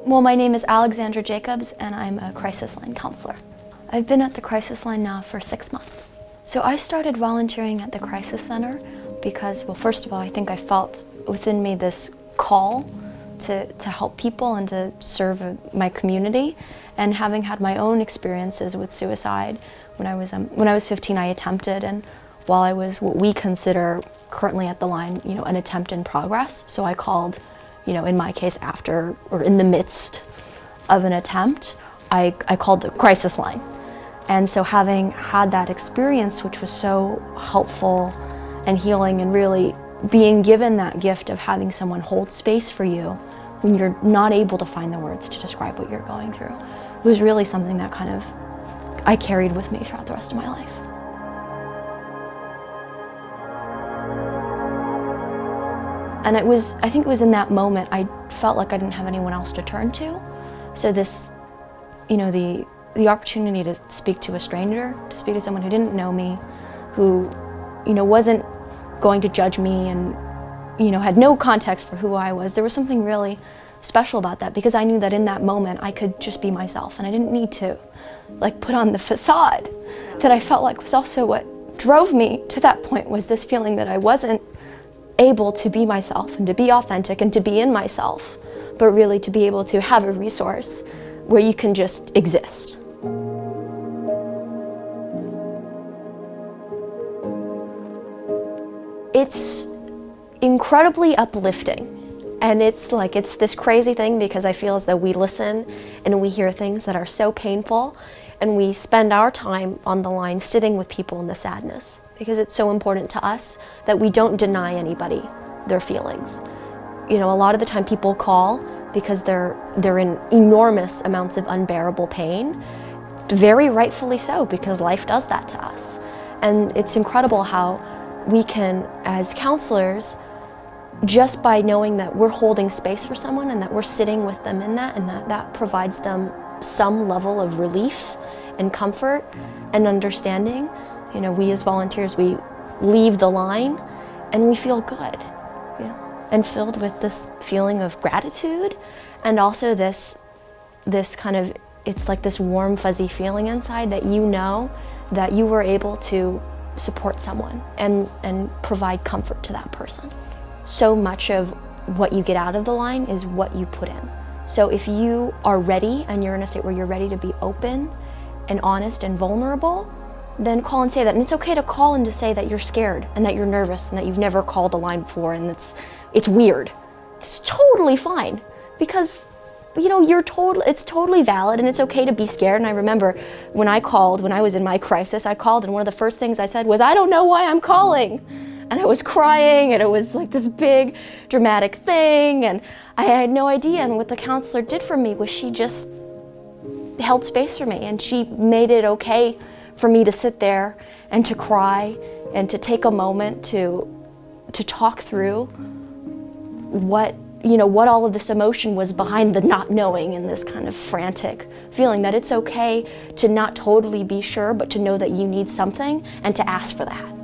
Well, my name is Alexandra Jacobs and I'm a crisis line counselor. I've been at the crisis line now for 6 months. So I started volunteering at the crisis center because, well, first of all, I think I felt within me this call to help people and to serve my community. And having had my own experiences with suicide, when I was 15, I attempted, and while I was what we consider currently at the line, an attempt in progress. So I called, in my case, after or in the midst of an attempt, I called the crisis line. And so having had that experience, which was so helpful and healing, and really being given that gift of having someone hold space for you when you're not able to find the words to describe what you're going through, was really something that kind of I carried with me throughout the rest of my life. And I think it was in that moment I felt like I didn't have anyone else to turn to. So this, the opportunity to speak to a stranger, to speak to someone who didn't know me, who, wasn't going to judge me and, had no context for who I was. There was something really special about that, because I knew that in that moment I could just be myself and I didn't need to put on the facade that I felt like was also what drove me to that point, was this feeling that I wasn't able to be myself and to be authentic and to be in myself, but really to be able to have a resource where you can just exist. It's incredibly uplifting. And it's this crazy thing, because I feel as though we listen and we hear things that are so painful, and we spend our time on the line sitting with people in the sadness, because it's so important to us that we don't deny anybody their feelings. A lot of the time people call because they're in enormous amounts of unbearable pain, very rightfully so, because life does that to us. And it's incredible how we can, as counselors, just by knowing that we're holding space for someone and that we're sitting with them in that, and that provides them some level of relief and comfort and understanding. We as volunteers, we leave the line and we feel good, and filled with this feeling of gratitude, and also this kind of, it's like this warm fuzzy feeling inside that that you were able to support someone and provide comfort to that person. So much of what you get out of the line is what you put in. So if you are ready and you're in a state where you're ready to be open and honest and vulnerable, then call and say that. And it's okay to call and to say that you're scared and that you're nervous and that you've never called a line before and it's weird. It's totally fine, because it's totally valid, and it's okay to be scared. And I remember when I was in my crisis, I called, and one of the first things I said was, "I don't know why I'm calling." And I was crying, and it was like this big dramatic thing, and I had no idea. And what the counselor did for me was she just held space for me, and she made it okay for me to sit there and to cry and to take a moment to talk through what all of this emotion was behind the not knowing and this kind of frantic feeling, that it's okay to not totally be sure, but to know that you need something and to ask for that.